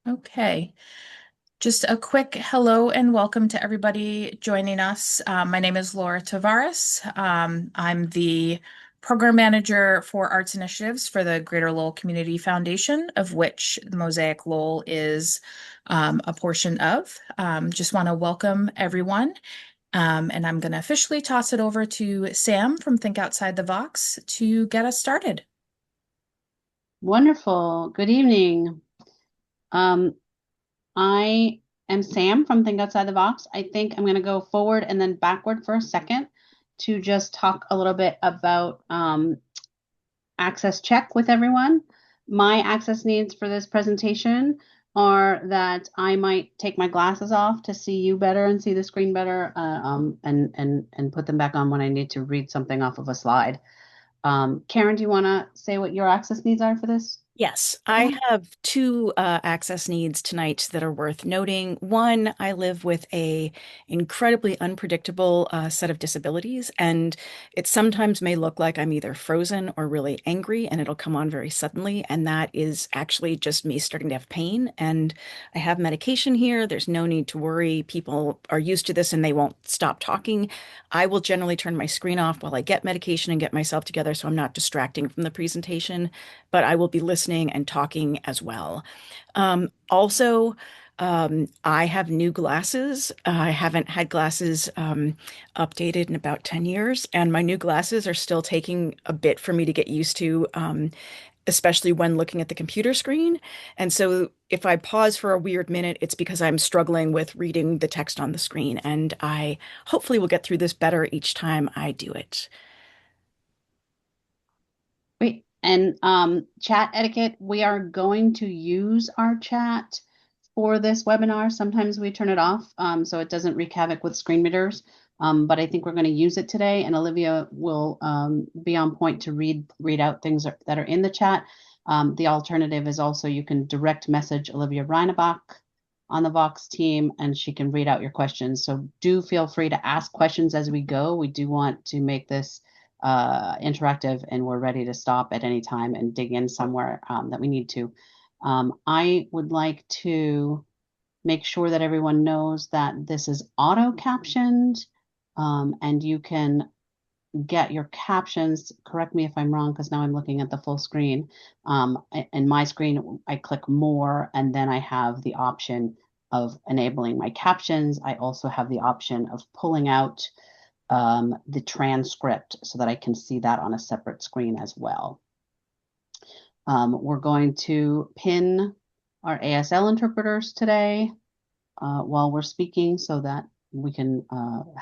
Okay, just a quick hello and welcome to everybody joining us. My name is Laura Tavares. I'm the program manager for arts initiatives for the Greater Lowell Community Foundation, of which the Mosaic Lowell is a portion of. Just want to welcome everyone. And I'm going to officially toss it over to Sam from Think Outside the Vox to get us started. Wonderful. Good evening. Um, I am Sam from Think Outside the Vox. I think I'm going to go forward and then backward for a second to just talk a little bit about access check with everyone. My access needs for this presentation are that I might take my glasses off to see you better and see the screen better, and put them back on when I need to read something off of a slide. Karen, do you want to say what your access needs are for this? Yes, I have two access needs tonight that are worth noting. One, I live with a incredibly unpredictable set of disabilities, and it sometimes may look like I'm either frozen or really angry, and it'll come on very suddenly. And that is actually just me starting to have pain. And I have medication here. There's no need to worry. People are used to this and they won't stop talking. I will generally turn my screen off while I get medication and get myself together so I'm not distracting from the presentation, but I will be listening and talking as well. Also, I have new glasses. I haven't had glasses updated in about 10 years, and my new glasses are still taking a bit for me to get used to, especially when looking at the computer screen. And so if I pause for a weird minute, it's because I'm struggling with reading the text on the screen, and I hopefully will get through this better each time I do it. Great. And chat etiquette, we are going to use our chat for this webinar. Sometimes we turn it off so it doesn't wreak havoc with screen readers. But I think we're going to use it today, and Olivia will be on point to read out things that are in the chat. The alternative is also you can direct message Olivia Reinebach on the Vox team, and she can read out your questions. So do feel free to ask questions as we go. We do want to make this interactive, and we're ready to stop at any time and dig in somewhere that we need to. I would like to make sure that everyone knows that this is auto captioned, and you can get your captions. Correct me if I'm wrong, because now I'm looking at the full screen. In my screen, I click more, and then I have the option of enabling my captions. I also have the option of pulling out the transcript so that I can see that on a separate screen as well. We're going to pin our ASL interpreters today while we're speaking so that we can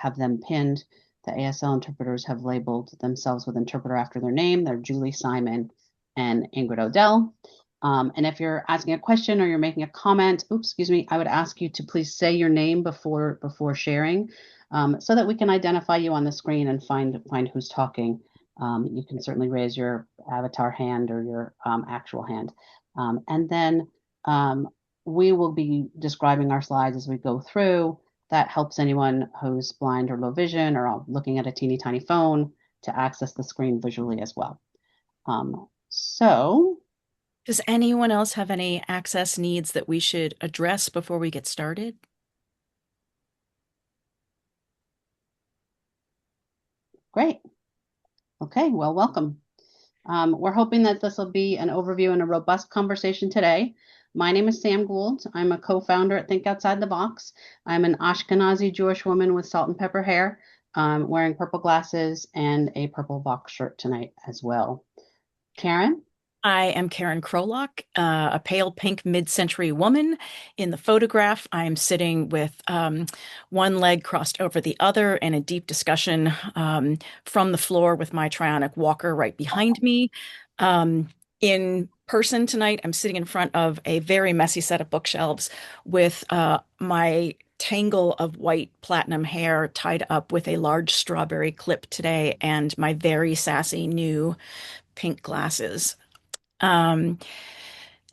have them pinned. The ASL interpreters have labeled themselves with interpreter after their name. They're Julie Simon and Ingrid Odell. And if you're asking a question or you're making a comment, excuse me, I would ask you to please say your name before sharing, so that we can identify you on the screen and find who's talking. You can certainly raise your avatar hand or your actual hand. And then we will be describing our slides as we go through. That helps anyone who's blind or low vision or looking at a teeny tiny phone to access the screen visually as well. So Does anyone else have any access needs that we should address before we get started? great. Okay, well, welcome. We're hoping that this will be an overview and a robust conversation today. My name is Sam Gould. I'm a co-founder at Think Outside the Vox. I'm an Ashkenazi Jewish woman with salt and pepper hair, wearing purple glasses and a purple Vox shirt tonight as well. Karen? I am Karen Krolak, a pale pink mid-century woman. In the photograph, I am sitting with one leg crossed over the other in a deep discussion from the floor with my trionic walker right behind me. In person tonight, I'm sitting in front of a very messy set of bookshelves with my tangle of white platinum hair tied up with a large strawberry clip today and my very sassy new pink glasses. Um,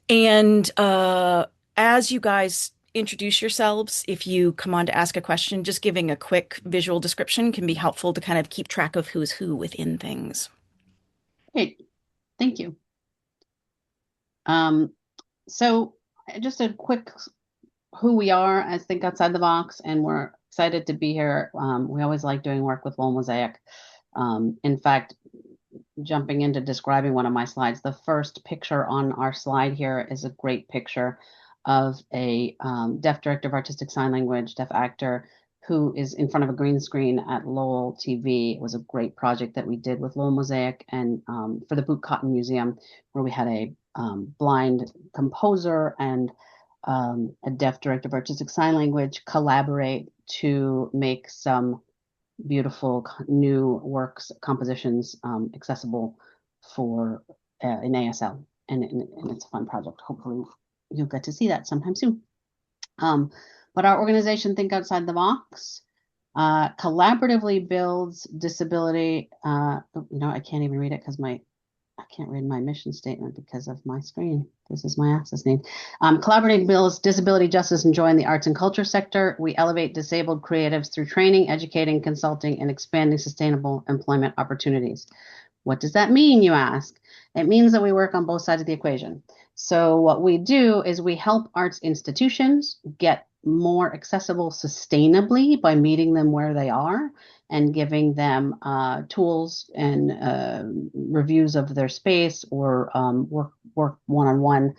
and as you guys introduce yourselves, if you come on to ask a question, just giving a quick visual description can be helpful to kind of keep track of who's who within things. Great, thank you. So just a quick who we are as Think Outside the Vox, and we're excited to be here. We always like doing work with Lowell Mosaic. In fact, jumping into describing one of my slides, the first picture on our slide here is a great picture of a deaf director of artistic sign language, deaf actor, who is in front of a green screen at Lowell TV. It was a great project that we did with Lowell Mosaic and for the Boot Cotton Museum, where we had a blind composer and a deaf director of artistic sign language collaborate to make some beautiful new works, compositions accessible for in ASL. And it's a fun project. Hopefully you'll get to see that sometime soon. But our organization, Think Outside the Vox, collaboratively builds disability. I can't even read it because I can't read my mission statement because of my screen. This is my access need. Collaborating builds disability justice and joy in the arts and culture sector. We elevate disabled creatives through training, educating, consulting, and expanding sustainable employment opportunities. What does that mean, you ask? It means that we work on both sides of the equation. So what we do is we help arts institutions get more accessible sustainably by meeting them where they are and giving them tools and reviews of their space or work one-on-one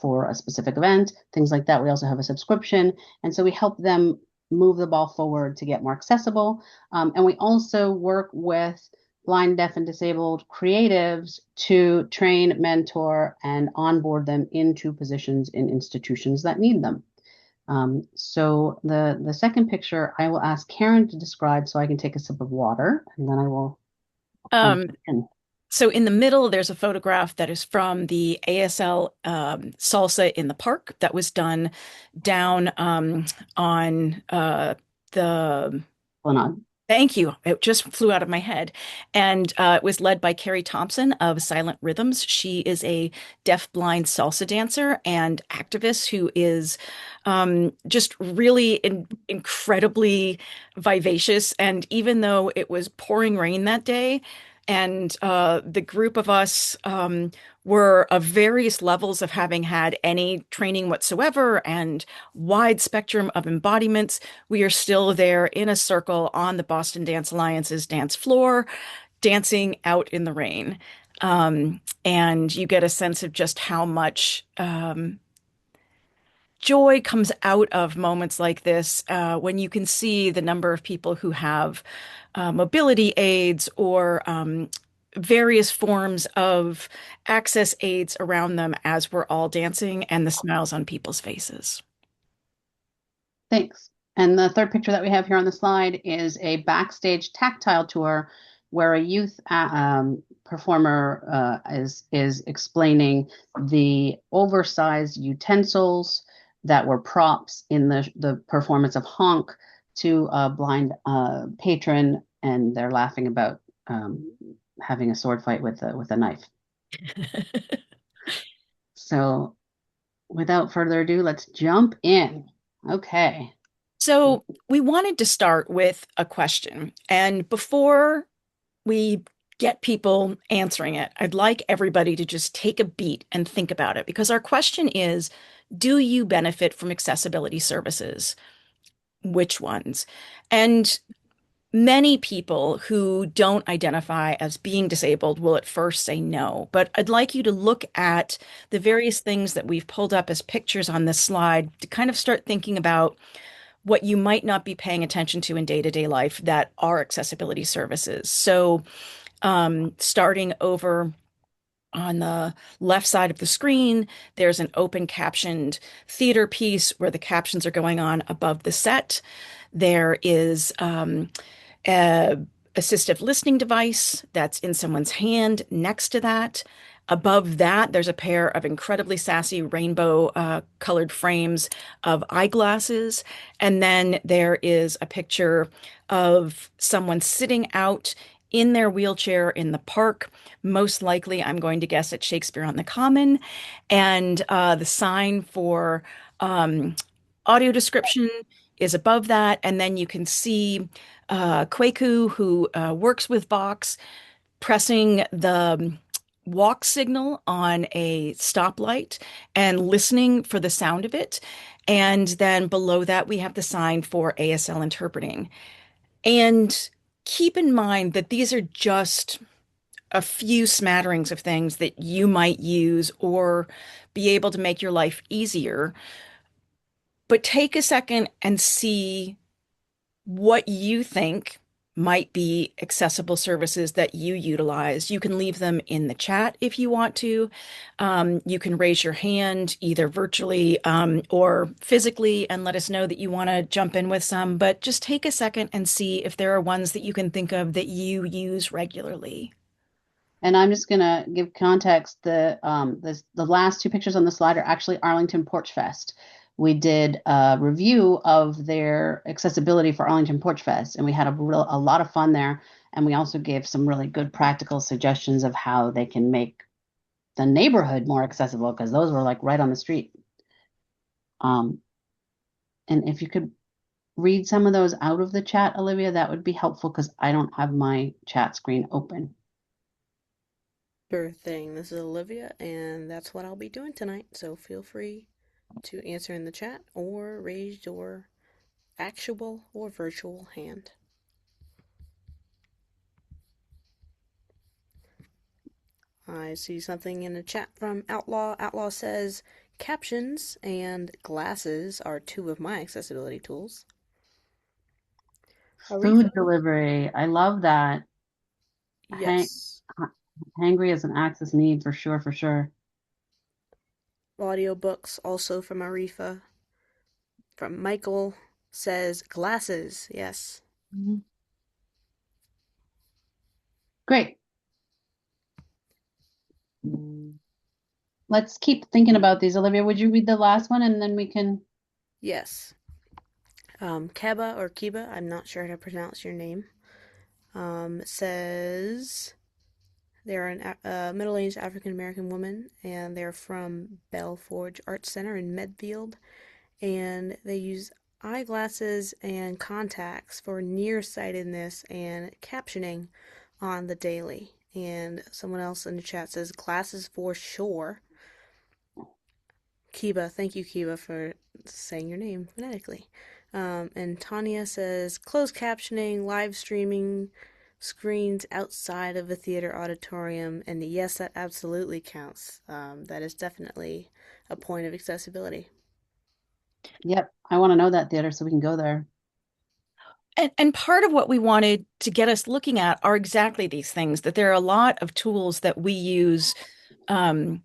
for a specific event, things like that. We also have a subscription. And so we help them move the ball forward to get more accessible. And we also work with blind, deaf, and disabled creatives to train, mentor, and onboard them into positions in institutions that need them. So the second picture, I will ask Karen to describe so I can take a sip of water, and then I will Um, in. so in the middle, there's a photograph that is from the ASL Salsa in the Park that was done down on the Thank you. It just flew out of my head. And it was led by Carrie Thompson of Silent Rhythms. She is a deaf-blind salsa dancer and activist who is just really incredibly vivacious. And even though it was pouring rain that day, and the group of us were of various levels of having had any training whatsoever and wide spectrum of embodiments, we are still there in a circle on the Boston Dance Alliance's dance floor, dancing out in the rain. And you get a sense of just how much joy comes out of moments like this when you can see the number of people who have mobility aids or various forms of access aids around them as we're all dancing and the smiles on people's faces. Thanks. And the third picture that we have here on the slide is a backstage tactile tour where a youth performer is explaining the oversized utensils that were props in the performance of Honk to a blind patron, and they're laughing about having a sword fight with a knife. So without further ado, let's jump in. Okay. So we wanted to start with a question. And before we get people answering it, I'd like everybody to just take a beat and think about it because our question is, do you benefit from accessibility services? Which ones? And many people who don't identify as being disabled will at first say no, but I'd like you to look at the various things that we've pulled up as pictures on this slide to kind of start thinking about what you might not be paying attention to in day-to-day life that are accessibility services. So starting over on the left side of the screen, there's an open captioned theater piece where the captions are going on above the set. There is a assistive listening device that's in someone's hand next to that. Above that, there's a pair of incredibly sassy rainbow colored frames of eyeglasses. And then there is a picture of someone sitting out in their wheelchair in the park. Most likely, I'm going to guess at Shakespeare on the Common. And the sign for audio description is above that. And then you can see Kwaku, who works with Vox, pressing the walk signal on a stoplight and listening for the sound of it. And then below that, we have the sign for ASL interpreting. And keep in mind that these are just a few smatterings of things that you might use or be able to make your life easier. But take a second and see what you think might be accessible services that you utilize. You can leave them in the chat if you want to. You can raise your hand either virtually or physically and let us know that you want to jump in with some. But just take a second and see if there are ones that you can think of that you use regularly. And I'm just gonna give context. The last two pictures on the slide are actually Arlington Porch Fest. We did a review of their accessibility for Arlington Porch Fest, and we had a lot of fun there. And we also gave some really good practical suggestions of how they can make the neighborhood more accessible, because those were like right on the street. Um, and if you could read some of those out of the chat, Olivia, that would be helpful because I don't have my chat screen open. Sure thing. This is Olivia, and that's what I'll be doing tonight. So feel free to answer in the chat or raise your actual or virtual hand. I see something in the chat from Outlaw. Outlaw says captions and glasses are two of my accessibility tools. Food Arifa, delivery. I love that. Hang, yes. hangry is an access need for sure, for sure. Audiobooks also from Arifa. From Michael says glasses, yes. Mhm. Great. Let's keep thinking about these. Olivia, would you read the last one and then we can? Yes. Keba or Kiba, I'm not sure how to pronounce your name, says they're a middle-aged African American woman, and they're from Bell Forge Art Center in Medfield, and they use eyeglasses and contacts for nearsightedness and captioning on the daily. And someone else in the chat says glasses for sure. Kiba, thank you, Kiba, for saying your name phonetically. And Tanya says closed captioning, live streaming, screens outside of a theater auditorium, and yes, that absolutely counts. That is definitely a point of accessibility. Yep, I want to know that theater so we can go there. And part of what we wanted to get us looking at are exactly these things, that there are a lot of tools that we use um,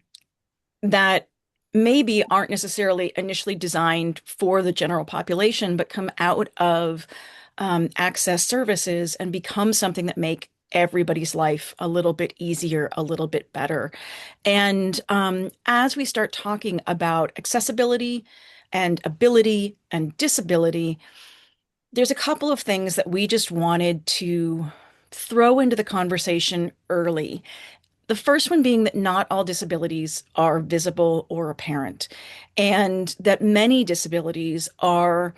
that maybe aren't necessarily initially designed for the general population, but come out of access services and become something that make everybody's life a little bit easier, a little bit better. And as we start talking about accessibility and ability and disability, there's a couple of things that we just wanted to throw into the conversation early. The first one being that not all disabilities are visible or apparent, and that many disabilities are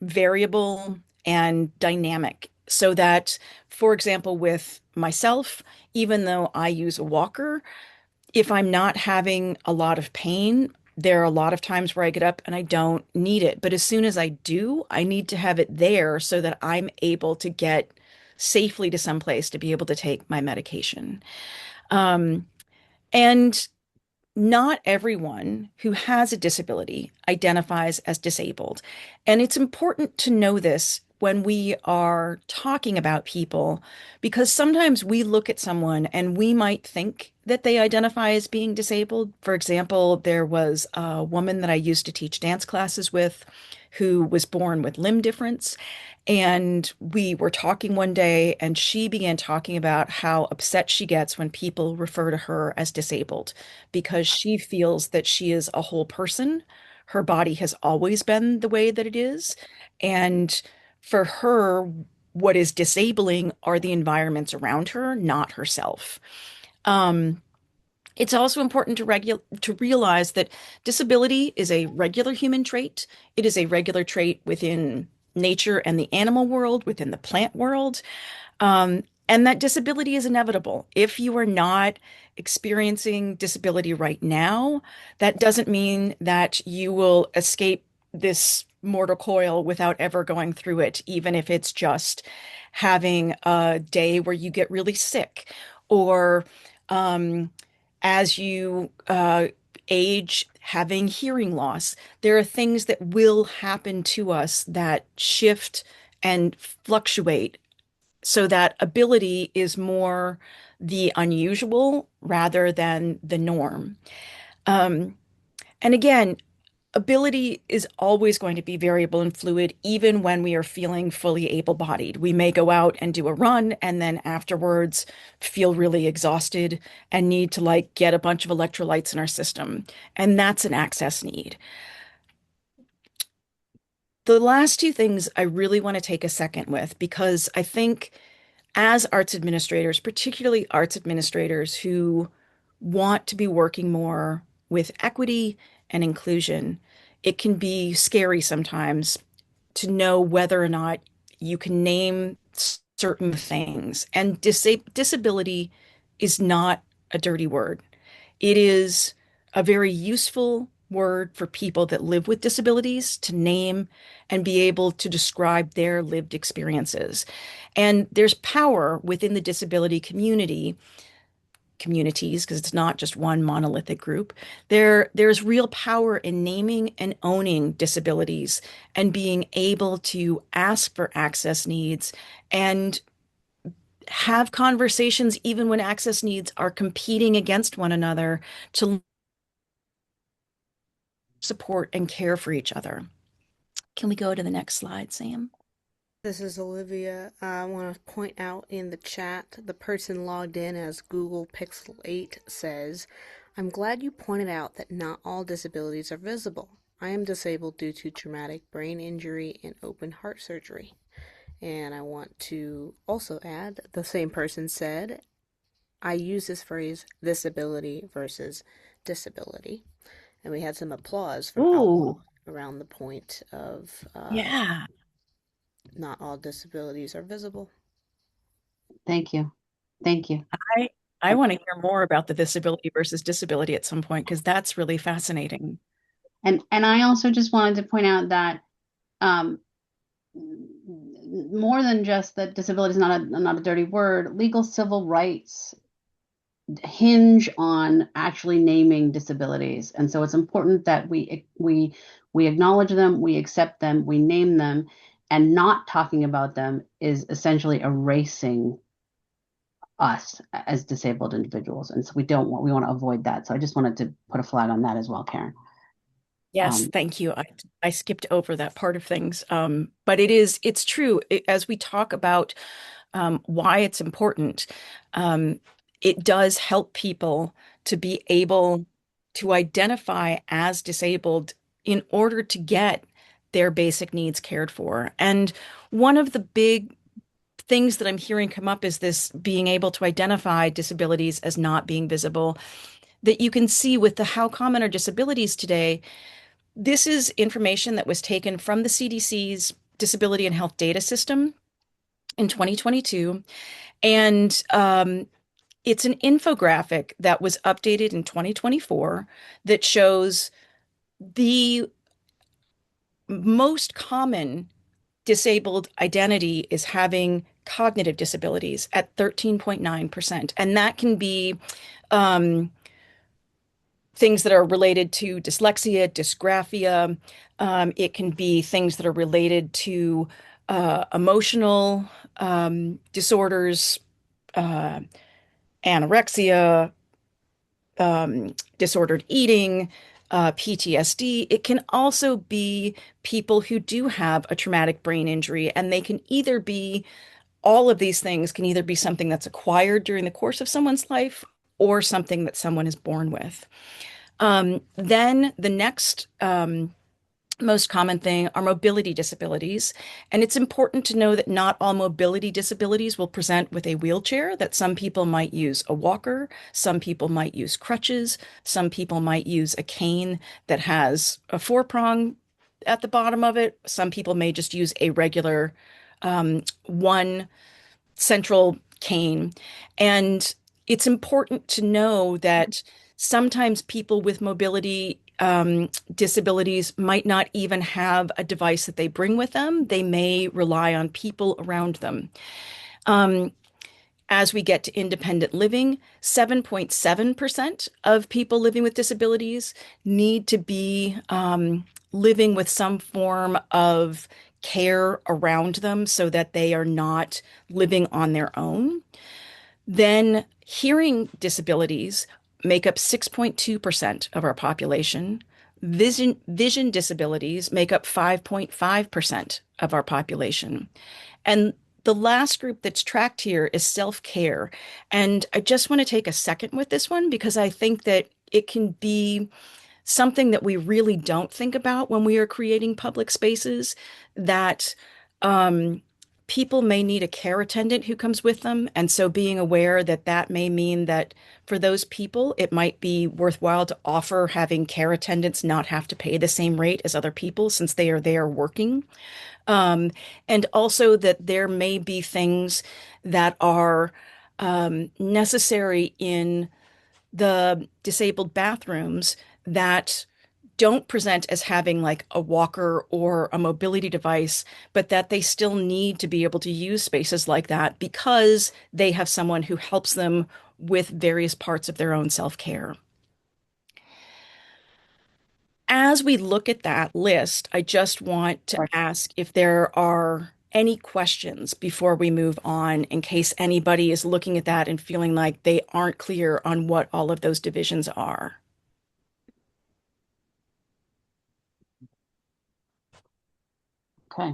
variable and dynamic. So that, for example, with myself, even though I use a walker, if I'm not having a lot of pain, there are a lot of times where I get up and I don't need it. But as soon as I do, I need to have it there so that I'm able to get safely to someplace to be able to take my medication. Um, and not everyone who has a disability identifies as disabled. And it's important to know this when we are talking about people, because sometimes we look at someone and we might think that they identify as being disabled. For example, there was a woman that I used to teach dance classes with who was born with limb difference. And we were talking one day, and she began talking about how upset she gets when people refer to her as disabled because she feels that she is a whole person. Her body has always been the way that it is. And for her, what is disabling are the environments around her, not herself. Um, it's also important to realize that disability is a regular human trait. It is a regular trait within nature and the animal world, within the plant world. And that disability is inevitable. If you are not experiencing disability right now, that doesn't mean that you will escape this mortal coil without ever going through it, even if it's just having a day where you get really sick, or um, as you age, having hearing loss. There are things that will happen to us that shift and fluctuate, so that ability is more the unusual rather than the norm. Um, and again, ability is always going to be variable and fluid, even when we are feeling fully able-bodied. We may go out and do a run and then afterwards feel really exhausted and need to like get a bunch of electrolytes in our system. And that's an access need. The last two things I really want to take a second with, because I think as arts administrators, particularly arts administrators who want to be working more with equity and inclusion, it can be scary sometimes to know whether or not you can name certain things. And disability is not a dirty word. It is a very useful word for people that live with disabilities to name and be able to describe their lived experiences. And there's power within the disability communities, because it's not just one monolithic group. There's real power in naming and owning disabilities and being able to ask for access needs and have conversations even when access needs are competing against one another to support and care for each other. Can we go to the next slide, Sam? This is Olivia. I want to point out in the chat, the person logged in as Google Pixel 8 says, I'm glad you pointed out that not all disabilities are visible. I am disabled due to traumatic brain injury and open heart surgery. And I want to also add, the same person said, I use this phrase, disability versus disability. And we had some applause from Outlaw Ooh, around the point of yeah. not all disabilities are visible. Thank you. Thank you. I I want to hear more about the disability versus disability at some point because that's really fascinating. And I also just wanted to point out that um, more than just that disability is not a dirty word, legal civil rights hinge on actually naming disabilities. And so it's important that we acknowledge them, we accept them, we name them, and not talking about them is essentially erasing us as disabled individuals. And so we want to avoid that. So I just wanted to put a flag on that as well, Karen. Yes, Um, thank you. I skipped over that part of things. But it's true. As we talk about why it's important, um, it does help people to be able to identify as disabled in order to get their basic needs cared for. And one of the big things that I'm hearing come up is this being able to identify disabilities as not being visible, that you can see with the how common are disabilities today. This is information that was taken from the CDC's Disability and Health Data System in 2022. And it's an infographic that was updated in 2024 that shows the most common disabled identity is having cognitive disabilities at 13.9%. And that can be um, things that are related to dyslexia, dysgraphia. It can be things that are related to emotional disorders, uh, anorexia, disordered eating, PTSD. It can also be people who do have a traumatic brain injury, and they can either be all of these things can either be something that's acquired during the course of someone's life or something that someone is born with. Then the next most common thing are mobility disabilities. And it's important to know that not all mobility disabilities will present with a wheelchair, that some people might use a walker, some people might use crutches, some people might use a cane that has a four-prong at the bottom of it. Some people may just use a regular one central cane. And it's important to know that sometimes people with mobility disabilities might not even have a device that they bring with them. They may rely on people around them. Um, as we get to independent living, 7.7% of people living with disabilities need to be living with some form of care around them so that they are not living on their own. Then hearing disabilities make up 6.2% of our population. Vision disabilities make up 5.5% of our population. And the last group that's tracked here is self-care. And I just want to take a second with this one because I think that it can be something that we really don't think about when we are creating public spaces, that people may need a care attendant who comes with them. And so being aware that that may mean that for those people, it might be worthwhile to offer having care attendants not have to pay the same rate as other people since they are there working. Um, and also that there may be things that are necessary in the disabled bathrooms that don't present as having like a walker or a mobility device, but that they still need to be able to use spaces like that because they have someone who helps them with various parts of their own self-care. As we look at that list, I just want to ask if there are any questions before we move on, in case anybody is looking at that and feeling like they aren't clear on what all of those divisions are. Okay.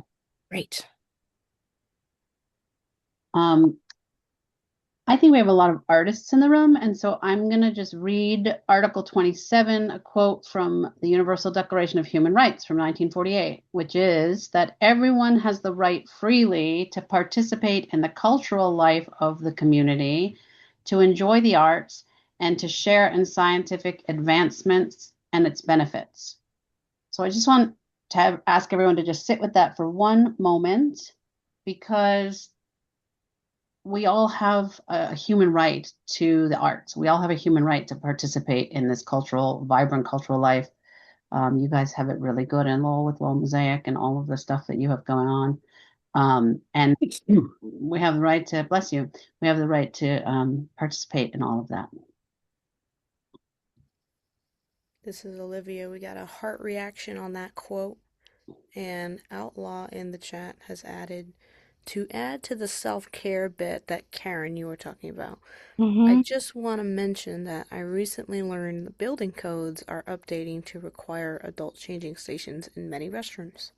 Great. Um, I think we have a lot of artists in the room, and so I'm going to just read Article 27, a quote from the Universal Declaration of Human Rights from 1948, which is that everyone has the right freely to participate in the cultural life of the community, to enjoy the arts, and to share in scientific advancements and its benefits. So I just want to ask everyone to just sit with that for one moment, because we all have a human right to the arts. We all have a human right to participate in this cultural, vibrant cultural life. You guys have it really good in Lowell with Lowell Mosaic and all of the stuff that you have going on. And we have the right to, bless you, we have the right to participate in all of that. This is Olivia. We got a heart reaction on that quote. And Outlaw in the chat has added, to add to the self-care bit that Karen, you were talking about. I just want to mention that I recently learned the building codes are updating to require adult changing stations in many restrooms.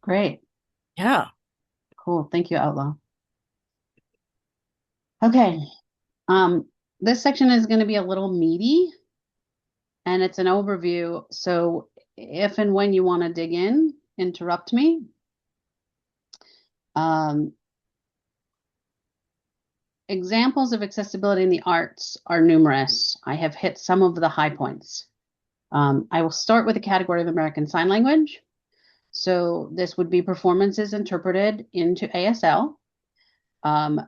Great. Yeah. Cool. Thank you, Outlaw. Okay. This section is going to be a little meaty, and it's an overview. So if and when you want to dig in, interrupt me. Examples of accessibility in the arts are numerous. I have hit some of the high points. I will start with the category of American Sign Language. So this would be performances interpreted into ASL.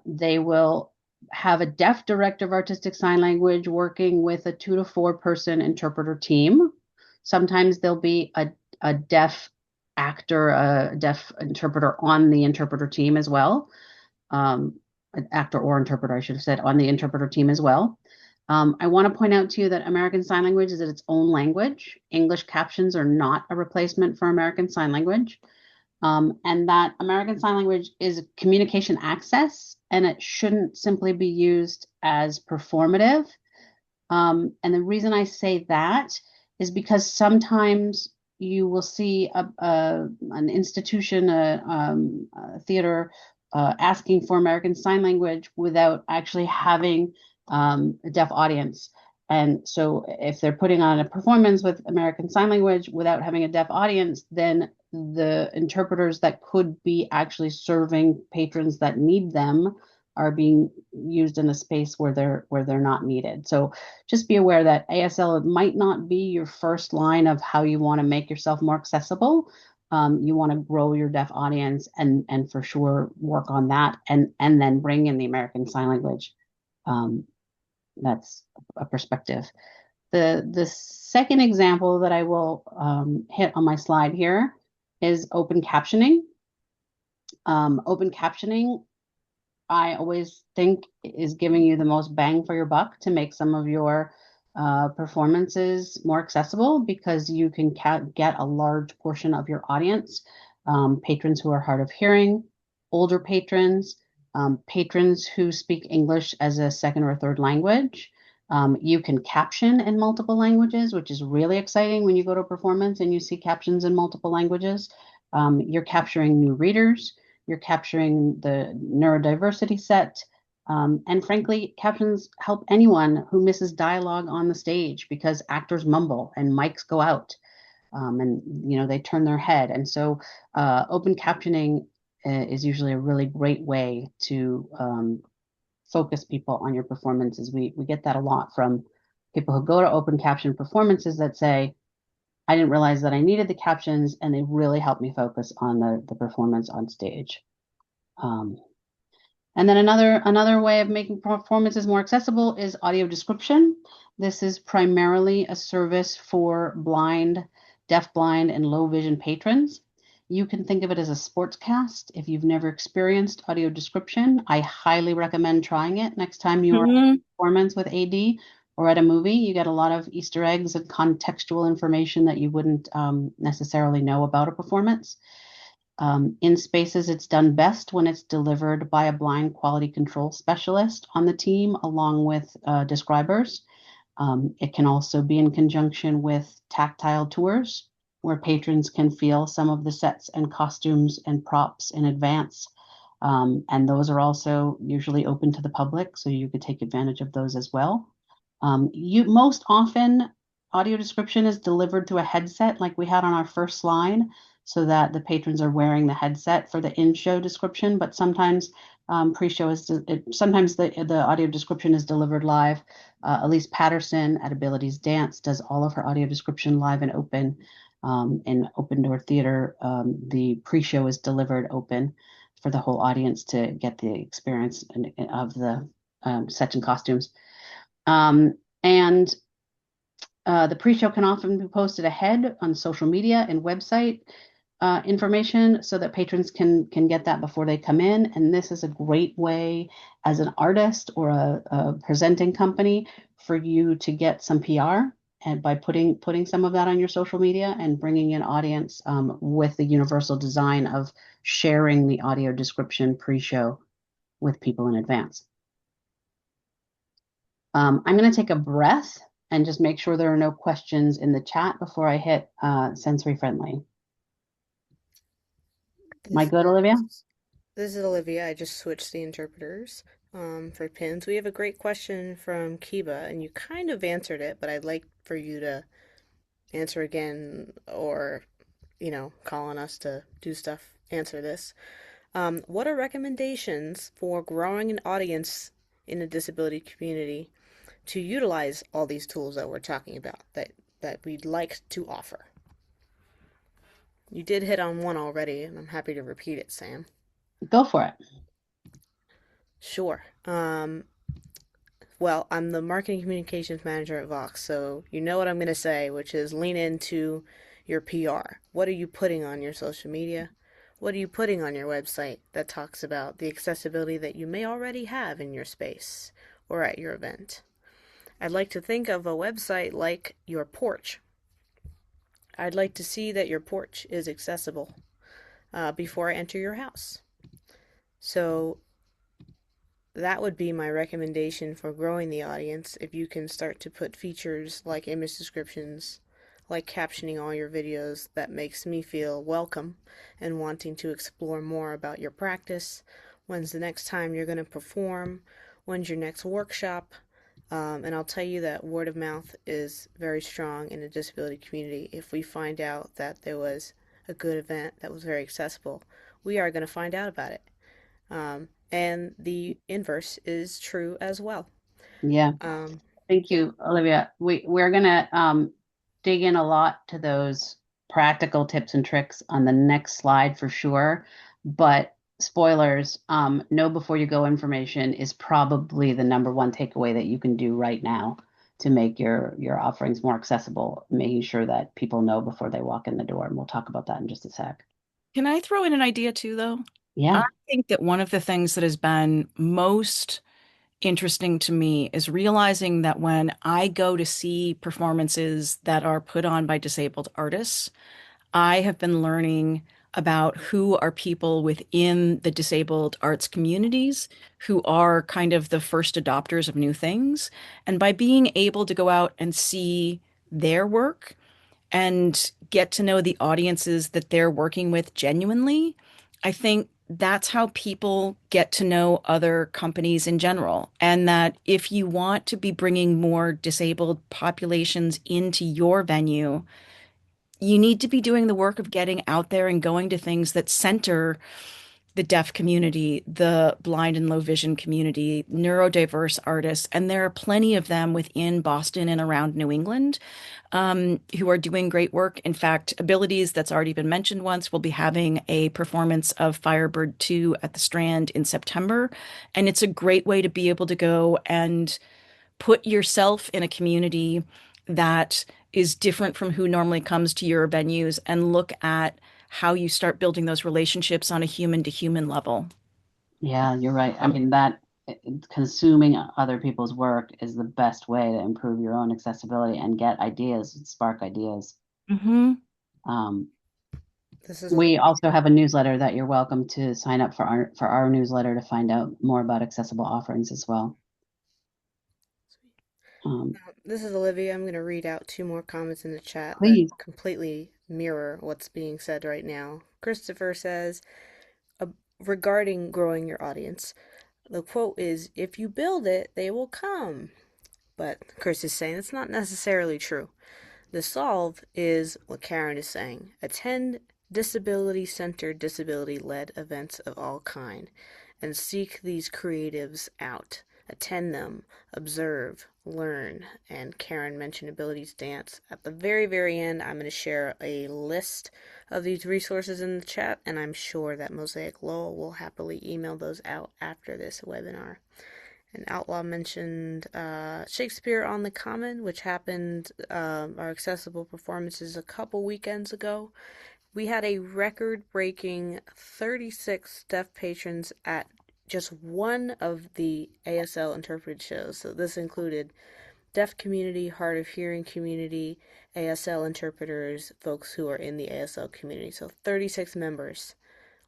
They will have a deaf director of artistic sign language working with a 2 to 4 person interpreter team. Sometimes there'll be a deaf actor, a deaf interpreter on the interpreter team as well. An actor or interpreter, I should have said, on the interpreter team as well. I want to point out to you that American Sign Language is its own language. English captions are not a replacement for American Sign Language. And that American Sign Language is communication access, and it shouldn't simply be used as performative. And the reason I say that is because sometimes you will see an institution, a theater, asking for American Sign Language without actually having a deaf audience. And so if they're putting on a performance with American Sign Language without having a deaf audience, then the interpreters that could be actually serving patrons that need them are being used in a space where they're not needed. So just be aware that ASL might not be your first line of how you want to make yourself more accessible, you want to grow your deaf audience and for sure work on that and then bring in the American Sign Language. That's a perspective. The second example that I will hit on my slide here is open captioning. Open captioning, I always think, is giving you the most bang for your buck to make some of your performances more accessible, because you can get a large portion of your audience, patrons who are hard of hearing, older patrons, patrons who speak English as a second or third language. You can caption in multiple languages, which is really exciting when you go to a performance and you see captions in multiple languages. You're capturing new readers. You're capturing the neurodiversity set. And frankly, captions help anyone who misses dialogue on the stage, because actors mumble and mics go out, and they turn their head. And so open captioning is usually a really great way to focus people on your performances. We get that a lot from people who go to open caption performances that say, I didn't realize that I needed the captions, and they really helped me focus on the performance on stage. And then another way of making performances more accessible is audio description. This is primarily a service for blind, deaf-blind, and low vision patrons. You can think of it as a sportscast. If you've never experienced audio description, I highly recommend trying it next time you are at a performance with AD or at a movie. You get a lot of Easter eggs and contextual information that you wouldn't necessarily know about a performance. In spaces, it's done best when it's delivered by a blind quality control specialist on the team, along with describers. It can also be in conjunction with tactile tours, where patrons can feel some of the sets and costumes and props in advance. And those are also usually open to the public, so you could take advantage of those as well. Most often, audio description is delivered through a headset like we had on our first slide, so that the patrons are wearing the headset for the in-show description, but sometimes pre-show sometimes the audio description is delivered live. Elise Patterson at Abilities Dance does all of her audio description live and open. In open door theater, the pre-show is delivered open for the whole audience to get the experience of the sets and costumes. And the pre-show can often be posted ahead on social media and website information, so that patrons can get that before they come in. And this is a great way, as an artist or a presenting company, for you to get some PR, and by putting some of that on your social media and bringing in audience, with the universal design of sharing the audio description pre-show with people in advance. I'm going to take a breath and just make sure there are no questions in the chat before I hit sensory friendly. Am I good, Olivia? This is Olivia. I just switched the interpreters for pins. We have a great question from Kiba, and you kind of answered it, but I'd like for you to answer again, or, call on us to do stuff, answer this. What are recommendations for growing an audience in the disability community to utilize all these tools that we're talking about, that we'd like to offer? You did hit on one already, and I'm happy to repeat it, Sam. Go for it. Sure. Well, I'm the marketing communications manager at Vox, so you know what I'm going to say, which is lean into your PR. What are you putting on your social media? What are you putting on your website that talks about the accessibility that you may already have in your space or at your event? I'd like to think of a website like your porch. I'd like to see that your porch is accessible before I enter your house. So that would be my recommendation for growing the audience. If you can start to put features like image descriptions, like captioning all your videos, that makes me feel welcome and wanting to explore more about your practice. When's the next time you're going to perform? When's your next workshop? And I'll tell you that word of mouth is very strong in the disability community. If we find out that there was a good event that was very accessible, we are going to find out about it. And the inverse is true as well. Yeah. Thank you, Olivia. We're going to dig in a lot to those practical tips and tricks on the next slide for sure. But spoilers, know before you go information is probably the number one takeaway that you can do right now to make your offerings more accessible, making sure that people know before they walk in the door. And we'll talk about that in just a sec. Can I throw in an idea too, though? I Yeah. think that one of the things that has been most interesting to me is realizing that when I go to see performances that are put on by disabled artists, I have been learning about who are people within the disabled arts communities who are kind of the first adopters of new things. And by being able to go out and see their work and get to know the audiences that they're working with genuinely, I think that's how people get to know other companies in general. And that if you want to be bringing more disabled populations into your venue, you need to be doing the work of getting out there and going to things that center the deaf community, the blind and low vision community, neurodiverse artists, and there are plenty of them within Boston and around New England who are doing great work. In fact, Abilities, that's already been mentioned once, will be having a performance of Firebird 2 at the Strand in September. And it's a great way to be able to go and put yourself in a community that is different from who normally comes to your venues and look at how you start building those relationships on a human to human level. Yeah, you're right. I mean, that consuming other people's work is the best way to improve your own accessibility and get ideas, spark ideas. Hmm. Um, This is we also have a newsletter that you're welcome to sign up for our newsletter to find out more about accessible offerings as well. This is Olivia. I'm going to read out two more comments in the chat that Please. completely mirror what's being said right now. Christopher says, uh, regarding growing your audience, the quote is, "If you build it, they will come." But Chris is saying it's not necessarily true. The solve is what Karen is saying. Attend disability-centered, disability-led events of all kind and seek these creatives out. Attend them, observe, learn, and Karen mentioned Abilities Dance. At the very, very end, I'm going to share a list of these resources in the chat, and I'm sure that Mosaic Lowell will happily email those out after this webinar. And Outlaw mentioned Shakespeare on the Common, which happened, our accessible performances a couple weekends ago. We had a record-breaking 36 deaf patrons at just one of the ASL interpreted shows. So this included deaf community, hard of hearing community, ASL interpreters, folks who are in the ASL community. So 36 members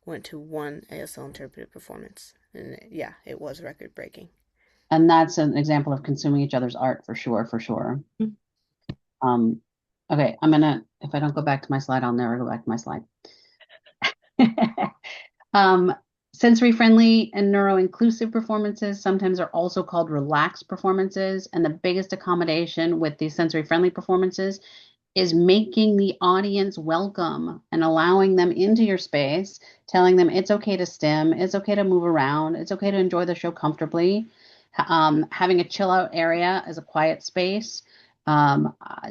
went to one ASL interpreted performance. And yeah, it was record-breaking. And that's an example of consuming each other's art for sure, for sure. Okay, if I don't go back to my slide, I'll never go back to my slide. Sensory friendly and neuro-inclusive performances sometimes are also called relaxed performances. And the biggest accommodation with these sensory friendly performances is making the audience welcome and allowing them into your space, telling them it's okay to stim, it's okay to move around, it's okay to enjoy the show comfortably. Having a chill out area as a quiet space.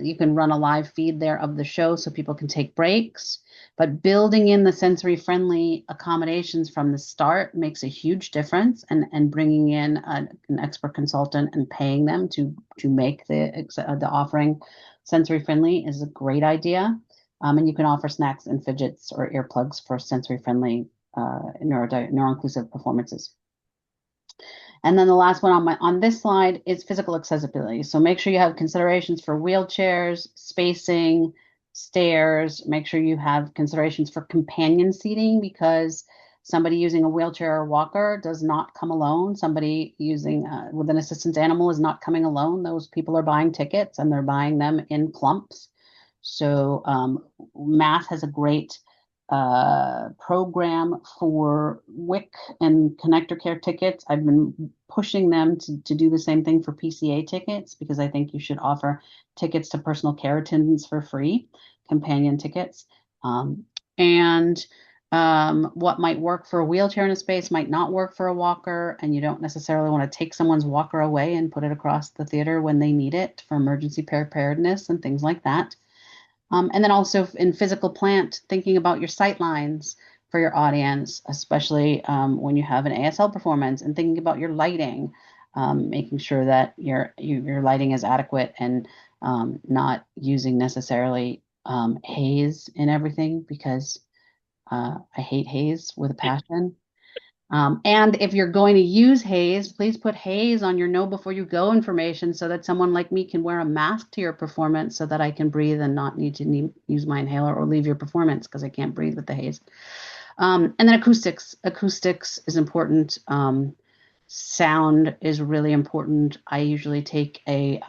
You can run a live feed there of the show so people can take breaks. But building in the sensory friendly accommodations from the start makes a huge difference, and bringing in an expert consultant and paying them to make the offering sensory friendly is a great idea. And you can offer snacks and fidgets or earplugs for sensory friendly neuro-inclusive performances. And then the last one on this slide is physical accessibility. So make sure you have considerations for wheelchairs, spacing, stairs. Make sure you have considerations for companion seating, because somebody using a wheelchair or walker does not come alone. Somebody using with an assistance animal is not coming alone. Those people are buying tickets and they're buying them in clumps. So Math has a great program for WIC and connector care tickets. I've been pushing them to do the same thing for PCA tickets, because I think you should offer tickets to personal care attendants for free, companion tickets. And what might work for a wheelchair in a space might not work for a walker, and you don't necessarily want to take someone's walker away and put it across the theater when they need it for emergency preparedness and things like that. And then also in physical plant, thinking about your sight lines for your audience, especially when you have an ASL performance, and thinking about your lighting, making sure that your lighting is adequate and not using necessarily haze in everything because I hate haze with a passion. And if you're going to use haze, please put haze on your know before you go information so that someone like me can wear a mask to your performance so that I can breathe and not use my inhaler or leave your performance because I can't breathe with the haze. And then acoustics. Acoustics is important. Sound is really important. I usually take a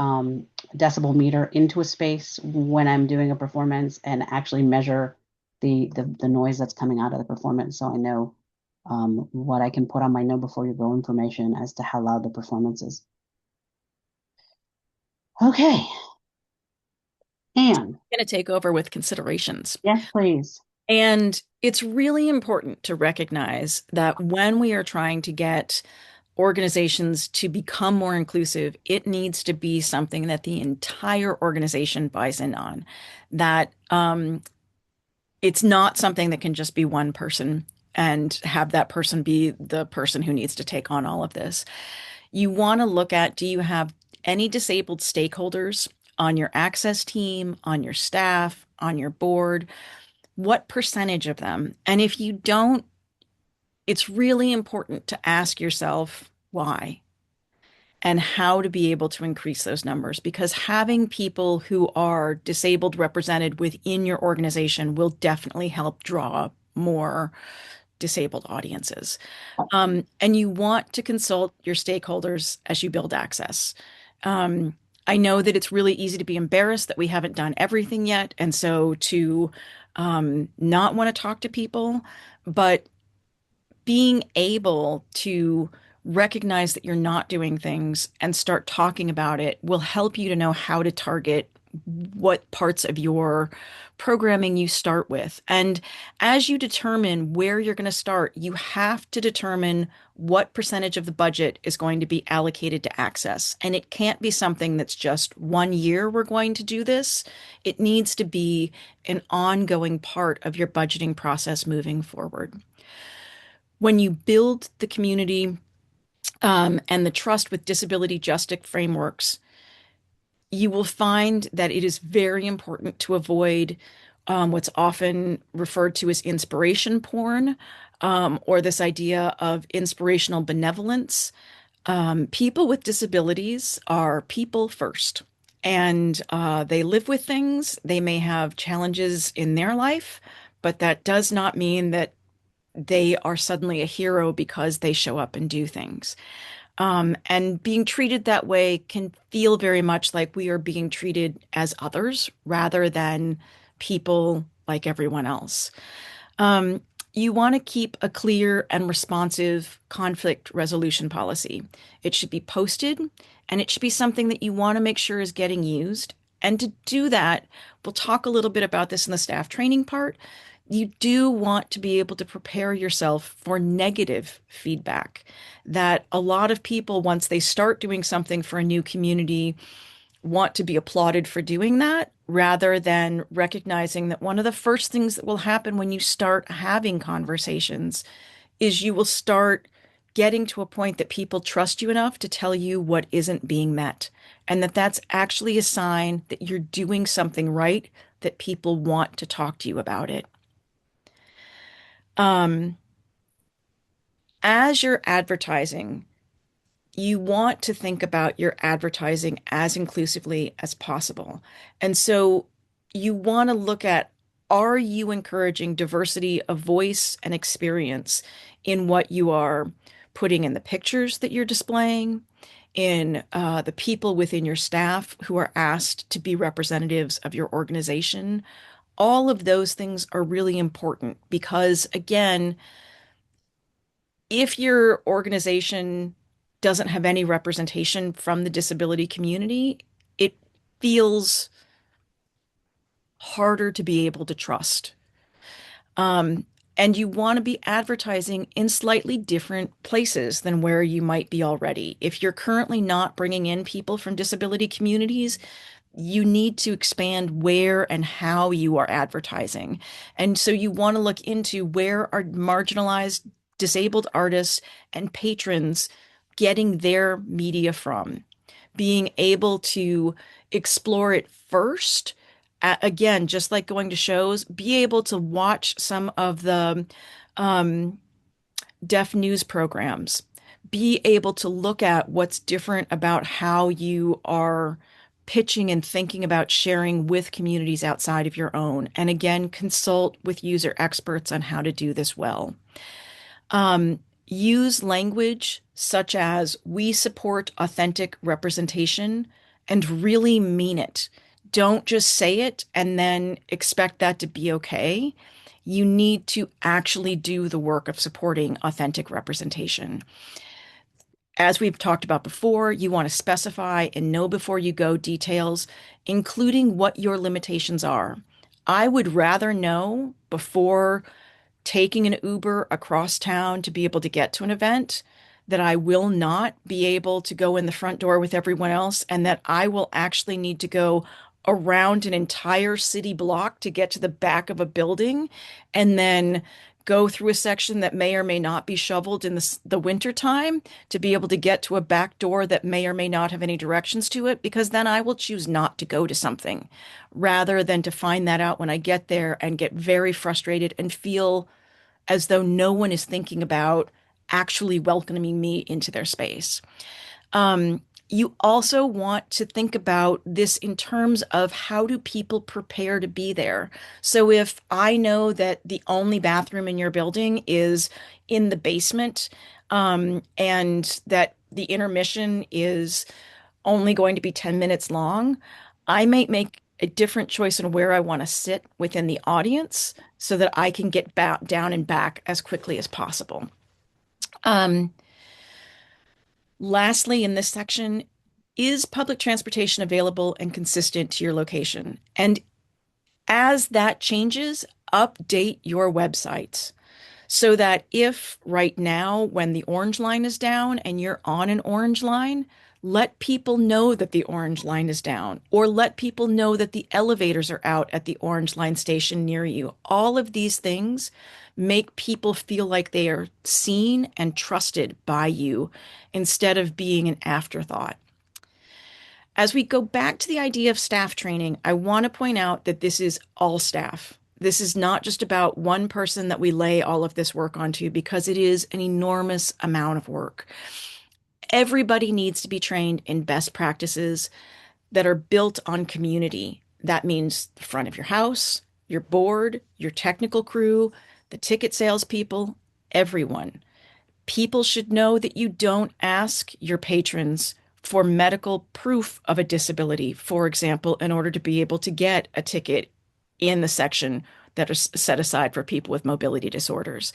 decibel meter into a space when I'm doing a performance and actually measure the noise that's coming out of the performance so I know what I can put on my know before you go information as to how loud the performance is. Okay. Anne. Going to take over with considerations. Yes, please. And it's really important to recognize that when we are trying to get organizations to become more inclusive, it needs to be something that the entire organization buys in on. That it's not something that can just be one person and have that person be the person who needs to take on all of this. You want to look at, do you have any disabled stakeholders on your access team, on your staff, on your board? What percentage of them? And if you don't, it's really important to ask yourself why and how to be able to increase those numbers, because having people who are disabled represented within your organization will definitely help draw more disabled audiences. And you want to consult your stakeholders as you build access. I know that it's really easy to be embarrassed that we haven't done everything yet. And so to not want to talk to people, but being able to recognize that you're not doing things and start talking about it will help you to know how to target what parts of your programming you start with. And as you determine where you're going to start, you have to determine what percentage of the budget is going to be allocated to access. And it can't be something that's just 1 year we're going to do this. It needs to be an ongoing part of your budgeting process moving forward. When you build the community and the trust with disability justice frameworks, you will find that it is very important to avoid what's often referred to as inspiration porn, or this idea of inspirational benevolence. People with disabilities are people first, and they live with things. They may have challenges in their life, but that does not mean that they are suddenly a hero because they show up and do things. And being treated that way can feel very much like we are being treated as others rather than people like everyone else. Um, you want to keep a clear and responsive conflict resolution policy. It should be posted and it should be something that you want to make sure is getting used. And to do that, we'll talk a little bit about this in the staff training part. You do want to be able to prepare yourself for negative feedback. That a lot of people, once they start doing something for a new community, want to be applauded for doing that rather than recognizing that one of the first things that will happen when you start having conversations is you will start getting to a point that people trust you enough to tell you what isn't being met, and that that's actually a sign that you're doing something right, that people want to talk to you about it. Um, as you're advertising, you want to think about your advertising as inclusively as possible. And so you want to look at, are you encouraging diversity of voice and experience in what you are putting in the pictures that you're displaying, in the people within your staff who are asked to be representatives of your organization? All of those things are really important because, again, if your organization doesn't have any representation from the disability community, it feels harder to be able to trust. Um, and you want to be advertising in slightly different places than where you might be already. If you're currently not bringing in people from disability communities, you need to expand where and how you are advertising. And so you want to look into where are marginalized, disabled artists and patrons getting their media from, being able to explore it first. Again, just like going to shows, be able to watch some of the um, deaf news programs, be able to look at what's different about how you are pitching and thinking about sharing with communities outside of your own. And again, consult with user experts on how to do this well. Use language such as "we support authentic representation" and really mean it. Don't just say it and then expect that to be okay. You need to actually do the work of supporting authentic representation. As we've talked about before, you want to specify and know before you go details, including what your limitations are. I would rather know before taking an Uber across town to be able to get to an event, that I will not be able to go in the front door with everyone else, and that I will actually need to go around an entire city block to get to the back of a building and then go through a section that may or may not be shoveled in the winter time to be able to get to a back door that may or may not have any directions to it, because then I will choose not to go to something rather than to find that out when I get there and get very frustrated and feel as though no one is thinking about actually welcoming me into their space. You also want to think about this in terms of how do people prepare to be there. So if I know that the only bathroom in your building is in the basement, and that the intermission is only going to be 10 minutes long, I might make a different choice in where I want to sit within the audience so that I can get down and back as quickly as possible. Um, Lastly, in this section, is public transportation available and consistent to your location? And as that changes, update your website so that if right now, when the orange line is down and you're on an orange line, let people know that the orange line is down, or let people know that the elevators are out at the orange line station near you. All of these things make people feel like they are seen and trusted by you instead of being an afterthought. As we go back to the idea of staff training, I want to point out that this is all staff. This is not just about one person that we lay all of this work onto, because it is an enormous amount of work. Everybody needs to be trained in best practices that are built on community. That means the front of your house, your board, your technical crew, the ticket salespeople, everyone. People should know that you don't ask your patrons for medical proof of a disability, for example, in order to be able to get a ticket in the section that is set aside for people with mobility disorders.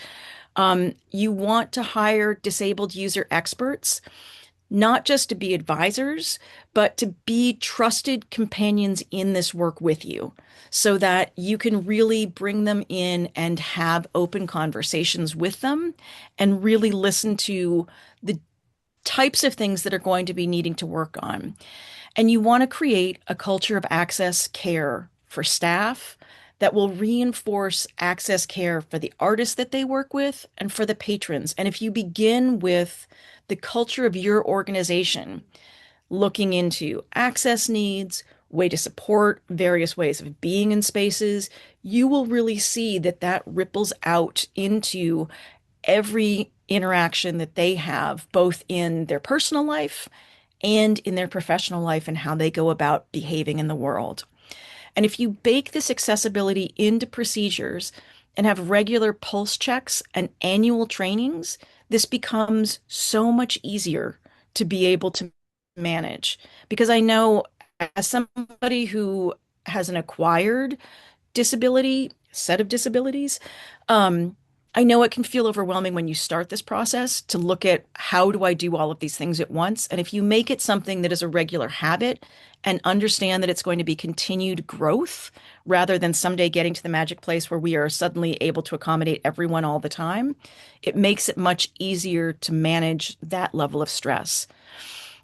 You want to hire disabled user experts, not just to be advisors, but to be trusted companions in this work with you so that you can really bring them in and have open conversations with them and really listen to the types of things that are going to be needing to work on. And you want to create a culture of access care for staff that will reinforce access care for the artists that they work with and for the patrons. And if you begin with the culture of your organization, looking into access needs, way to support various ways of being in spaces, you will really see that that ripples out into every interaction that they have, both in their personal life and in their professional life, and how they go about behaving in the world. And if you bake this accessibility into procedures and have regular pulse checks and annual trainings, this becomes so much easier to be able to manage. Because I know, as somebody who has an acquired disability, set of disabilities, I know it can feel overwhelming when you start this process to look at how do I do all of these things at once. And if you make it something that is a regular habit and understand that it's going to be continued growth rather than someday getting to the magic place where we are suddenly able to accommodate everyone all the time, it makes it much easier to manage that level of stress.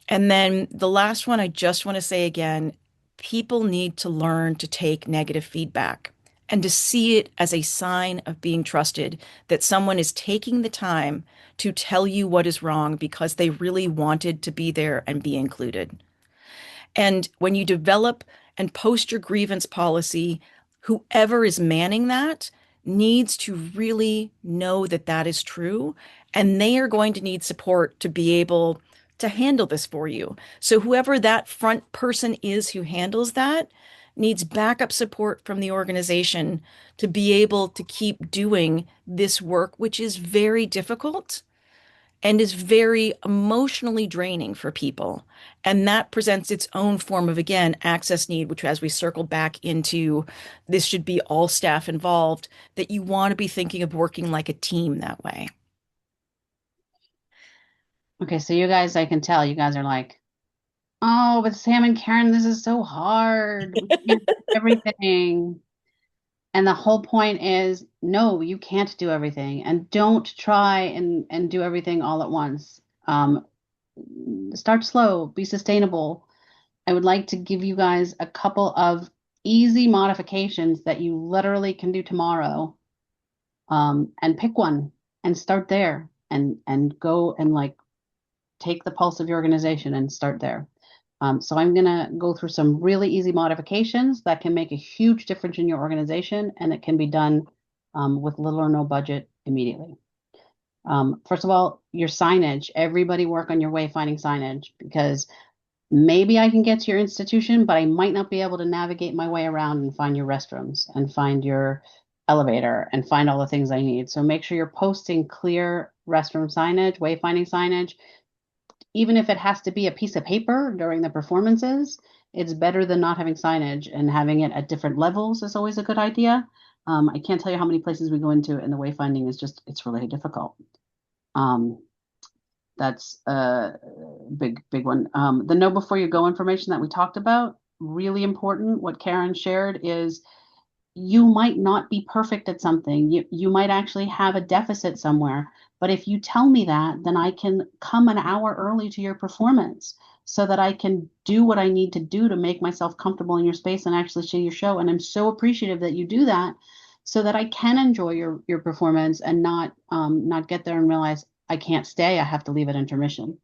And then the last one, I just want to say again, people need to learn to take negative feedback and to see it as a sign of being trusted, that someone is taking the time to tell you what is wrong because they really wanted to be there and be included. And when you develop and post your grievance policy, whoever is manning that needs to really know that that is true. And they are going to need support to be able to handle this for you. So, whoever that front person is who handles that needs backup support from the organization to be able to keep doing this work, which is very difficult and is very emotionally draining for people. And that presents its own form of, again, access need, which, as we circle back into, this should be all staff involved, that you want to be thinking of working like a team that way. Okay, so you guys, I can tell you guys are like, oh, but Sam and Karen, this is so hard. We can't do everything. And the whole point is, no, you can't do everything. And don't try and do everything all at once. Start slow, be sustainable. I would like to give you guys a couple of easy modifications that you literally can do tomorrow. And pick one and start there and go and like take the pulse of your organization and start there. So I'm going to go through some really easy modifications that can make a huge difference in your organization, and it can be done with little or no budget immediately. First of all, your signage. Everybody work on your wayfinding signage, because maybe I can get to your institution, but I might not be able to navigate my way around and find your restrooms and find your elevator and find all the things I need. So make sure you're posting clear restroom signage, wayfinding signage. Even if it has to be a piece of paper during the performances, it's better than not having signage, and having it at different levels is always a good idea. I can't tell you how many places we go into and the wayfinding is just, it's really difficult. That's a big one. The know before you go information that we talked about, really important. What Karen shared is, you might not be perfect at something. You might actually have a deficit somewhere. But if you tell me that, then I can come an hour early to your performance so that I can do what I need to do to make myself comfortable in your space and actually see your show. And I'm so appreciative that you do that, so that I can enjoy your performance and not get there and realize I can't stay. I have to leave at intermission.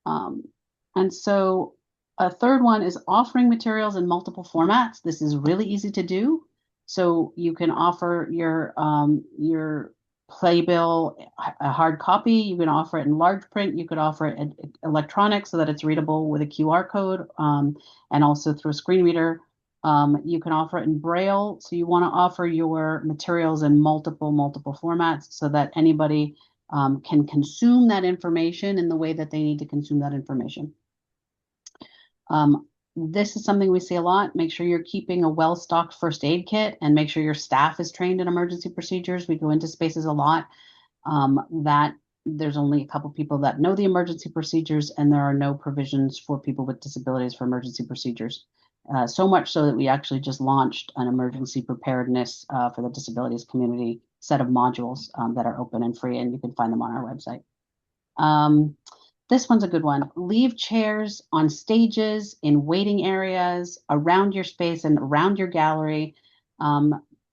And so a third one is offering materials in multiple formats. This is really easy to do. So you can offer your playbill a hard copy. You can offer it in large print. You could offer it electronic so that it's readable with a QR code, and also through a screen reader. You can offer it in Braille. So you want to offer your materials in multiple formats so that anybody can consume that information in the way that they need to consume that information. This is something we see a lot. Make sure you're keeping a well-stocked first aid kit, and make sure your staff is trained in emergency procedures. We go into spaces a lot that there's only a couple people that know the emergency procedures, and there are no provisions for people with disabilities for emergency procedures. So much so that we actually just launched an emergency preparedness for the disabilities community set of modules that are open and free, and you can find them on our website. This one's a good one. Leave chairs on stages, in waiting areas, around your space and around your gallery.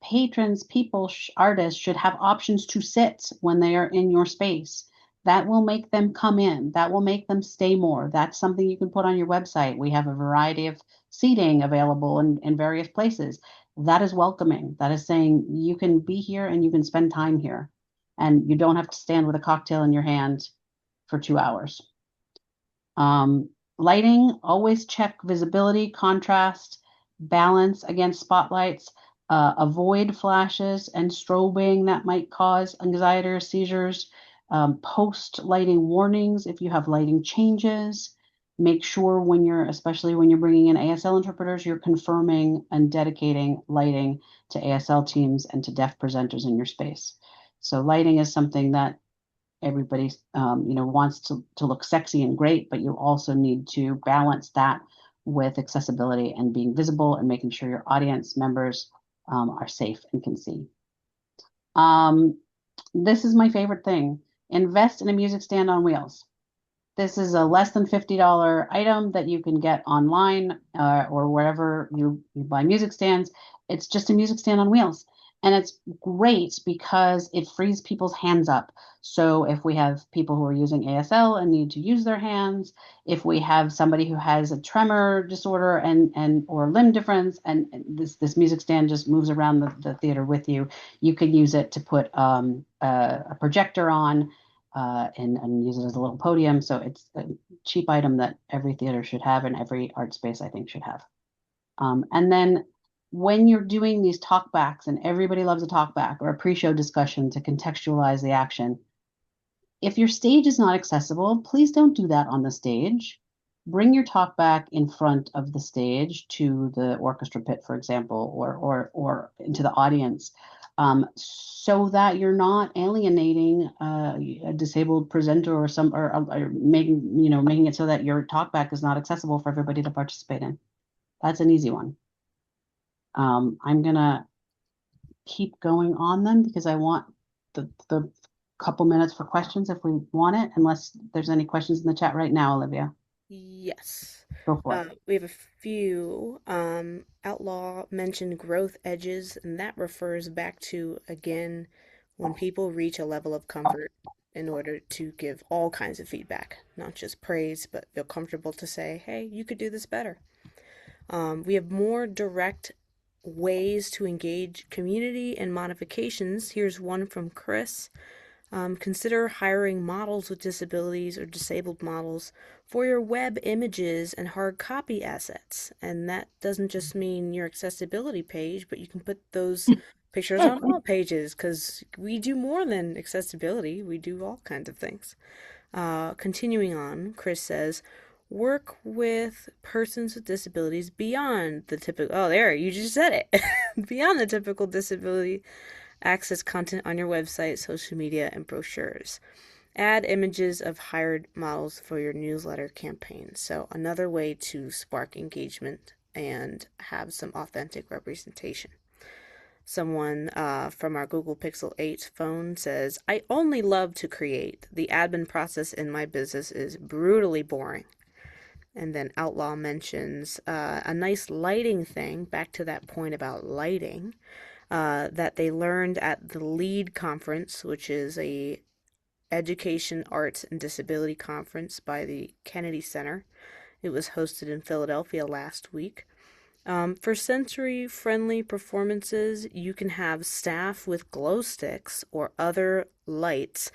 Patrons, people, artists should have options to sit when they are in your space. That will make them come in. That will make them stay more. That's something you can put on your website. We have a variety of seating available in various places. That is welcoming. That is saying you can be here and you can spend time here, and you don't have to stand with a cocktail in your hand for 2 hours. Lighting, always check visibility, contrast, balance against spotlights, avoid flashes and strobing that might cause anxiety or seizures. Post lighting warnings if you have lighting changes. Make sure especially when you're bringing in ASL interpreters, you're confirming and dedicating lighting to ASL teams and to deaf presenters in your space. So lighting is something that everybody wants to look sexy and great, but you also need to balance that with accessibility and being visible and making sure your audience members are safe and can see. This is my favorite thing. Invest in a music stand on wheels. This is a less than $50 item that you can get online or wherever you buy music stands. It's just a music stand on wheels. And it's great because it frees people's hands up. So if we have people who are using ASL and need to use their hands, if we have somebody who has a tremor disorder and or limb difference, and this music stand just moves around the theater with you, you can use it to put a projector on and use it as a little podium. So it's a cheap item that every theater should have and every art space, I think, should have. And then when you're doing these talkbacks, and everybody loves a talkback or a pre-show discussion to contextualize the action, if your stage is not accessible, please don't do that on the stage. Bring your talkback in front of the stage to the orchestra pit, for example, or into the audience, so that you're not alienating a disabled presenter or making it so that your talkback is not accessible for everybody to participate in. That's an easy one. I'm gonna keep going on them because I want the couple minutes for questions if we want it, unless there's any questions in the chat right now, Olivia. Yes. Go for it. We have a few. Outlaw mentioned growth edges, and that refers back to, again, when people reach a level of comfort in order to give all kinds of feedback, not just praise, but feel comfortable to say, hey, you could do this better. We have more direct ways to engage community and modifications. Here's one from Chris. Consider hiring models with disabilities or disabled models for your web images and hard copy assets. And that doesn't just mean your accessibility page, but you can put those pictures on all pages because we do more than accessibility. We do all kinds of things. Continuing on, Chris says, work with persons with disabilities beyond the typical, oh, there, you just said it, beyond the typical disability. Access content on your website, social media, and brochures. Add images of hired models for your newsletter campaign. So another way to spark engagement and have some authentic representation. Someone from our Google Pixel 8 phone says, I only love to create. The admin process in my business is brutally boring. And then Outlaw mentions a nice lighting thing, back to that point about lighting, that they learned at the LEAD conference, which is a Education, Arts, and Disability conference by the Kennedy Center. It was hosted in Philadelphia last week. For sensory-friendly performances, you can have staff with glow sticks or other lights,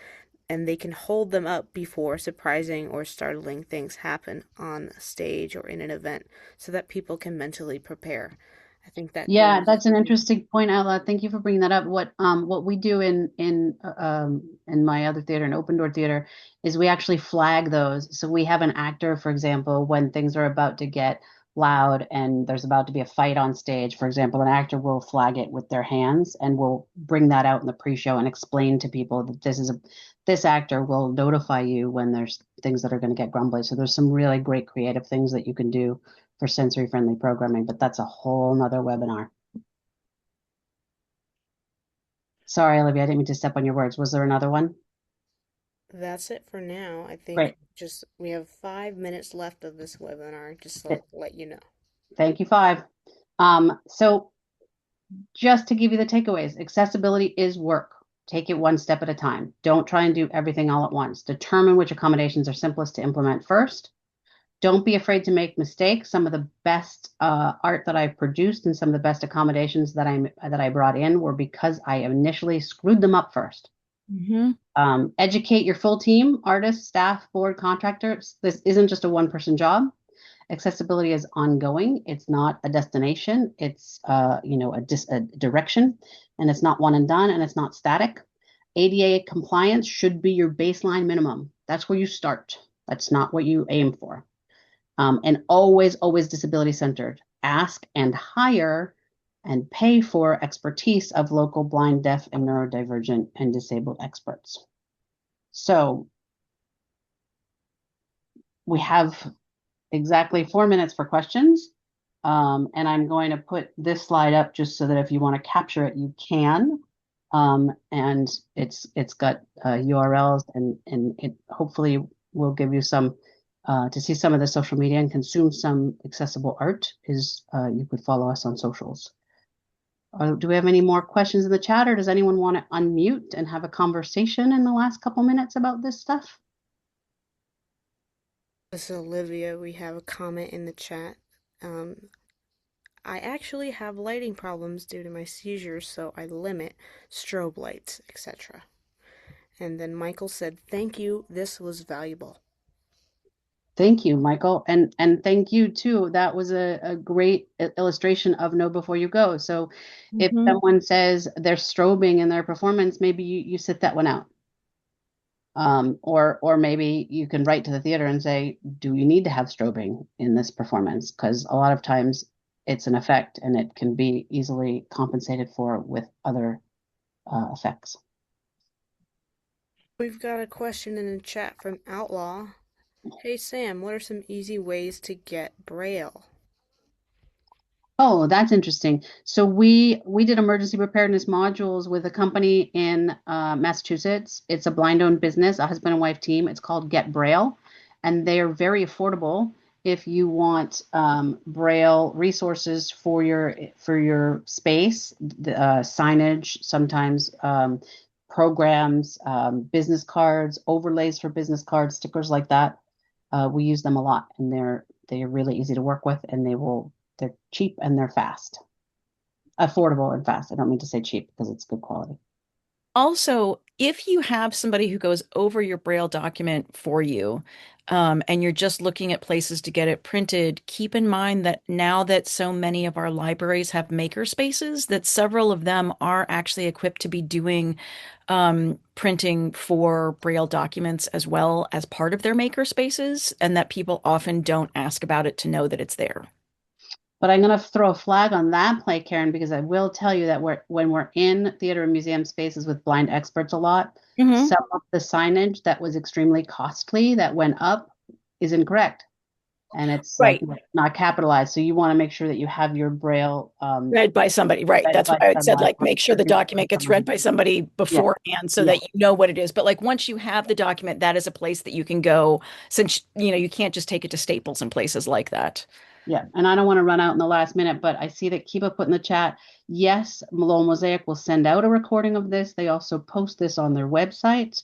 and they can hold them up before surprising or startling things happen on stage or in an event so that people can mentally prepare. I think that Yeah, goes. that's an interesting point, Ella. Thank you for bringing that up. What we do in my other theater, in Open Door Theater, is we actually flag those. So we have an actor, for example, when things are about to get loud and there's about to be a fight on stage, for example, an actor will flag it with their hands and will bring that out in the pre-show and explain to people that this actor will notify you when there's things that are going to get grumbly. So there's some really great creative things that you can do for sensory friendly programming, but that's a whole nother webinar. Sorry, Olivia, I didn't mean to step on your words. Was there another one? That's it for now. I think Great. just we have 5 minutes left of this webinar, just to let you know. Thank you, 5. So just to give you the takeaways, accessibility is work. Take it one step at a time. Don't try and do everything all at once. Determine which accommodations are simplest to implement first. Don't be afraid to make mistakes. Some of the best art that I've produced and some of the best accommodations that I brought in were because I initially screwed them up first. Educate your full team, artists, staff, board, contractors. This isn't just a one-person job. Accessibility is ongoing. It's not a destination. It's a direction, and it's not one and done, and it's not static. ADA compliance should be your baseline minimum. That's where you start. That's not what you aim for. And always, always disability centered. Ask and hire and pay for expertise of local blind, deaf, and neurodivergent and disabled experts. So we have exactly 4 minutes for questions. And I'm going to put this slide up just so that if you want to capture it, you can. And it's got URLs and it hopefully will give you some to see some of the social media and consume some accessible art is you could follow us on socials. Do we have any more questions in the chat, or does anyone want to unmute and have a conversation in the last couple minutes about this stuff? This is Olivia. We have a comment in the chat. I actually have lighting problems due to my seizures, so I limit strobe lights, etc. And then Michael said, "Thank you. This was valuable." Thank you, Michael. And thank you too. That was a great illustration of know before you go. So if someone says they're strobing in their performance, maybe you sit that one out. Or maybe you can write to the theater and say, do you need to have strobing in this performance? Because a lot of times it's an effect and it can be easily compensated for with other effects. We've got a question in the chat from Outlaw. Hey Sam, what are some easy ways to get Braille? Oh, that's interesting. So we did emergency preparedness modules with a company in Massachusetts. It's a blind-owned business, a husband and wife team. It's called Get Braille, and they are very affordable if you want Braille resources for your space, signage, sometimes programs, business cards, overlays for business cards, stickers like that. We use them a lot, and they're really easy to work with, and they're cheap and they're fast. Affordable and fast. I don't mean to say cheap because it's good quality. Also, if you have somebody who goes over your Braille document for you, and you're just looking at places to get it printed, keep in mind that now that so many of our libraries have maker spaces, that several of them are actually equipped to be doing printing for Braille documents as well as part of their maker spaces, and that people often don't ask about it to know that it's there. But I'm going to throw a flag on that play, Karen, because I will tell you that when we're in theater and museum spaces with blind experts a lot, some of the signage that was extremely costly that went up is incorrect. And it's Right. like not capitalized. So you want to make sure that you have your Braille read by somebody, right? That's why I said, like, make sure the document gets read by somebody beforehand so that you know what it is. But like once you have the document, that is a place that you can go, since you can't just take it to Staples and places like that. Yeah, and I don't want to run out in the last minute, but I see that Kiba put in the chat, yes, Lowell Mosaic will send out a recording of this. They also post this on their website.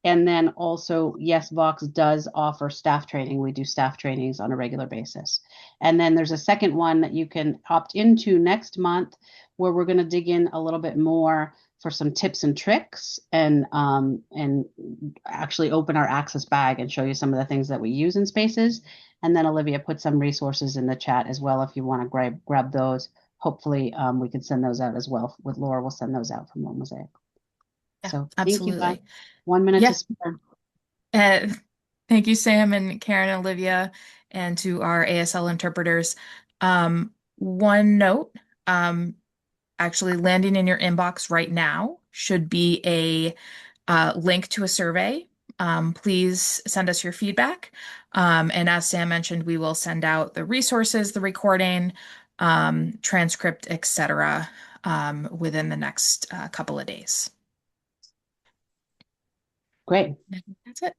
And then also, yes, Vox does offer staff training. We do staff trainings on a regular basis. And then there's a second one that you can opt into next month where we're going to dig in a little bit more for some tips and tricks and actually open our access bag and show you some of the things that we use in spaces. And then Olivia put some resources in the chat as well if you want to grab those. Hopefully we can send those out as well. With Laura, we'll send those out from Lowell Mosaic. Yeah, So absolutely. Thank you. 1 minute to spare. Thank you, Sam and Karen and Olivia, and to our ASL interpreters. One note, actually landing in your inbox right now should be a link to a survey. Please send us your feedback. And as Sam mentioned, we will send out the resources, the recording, transcript, etc., within the next couple of days. Great. That's it.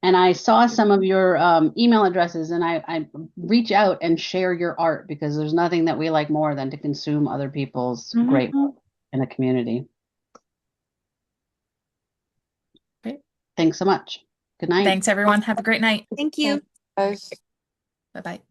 And I saw some of your email addresses, and I reach out and share your art because there's nothing that we like more than to consume other people's great work in the community. Great. Thanks so much. Good night. Thanks, everyone. Have a great night. Thank you. Bye-bye.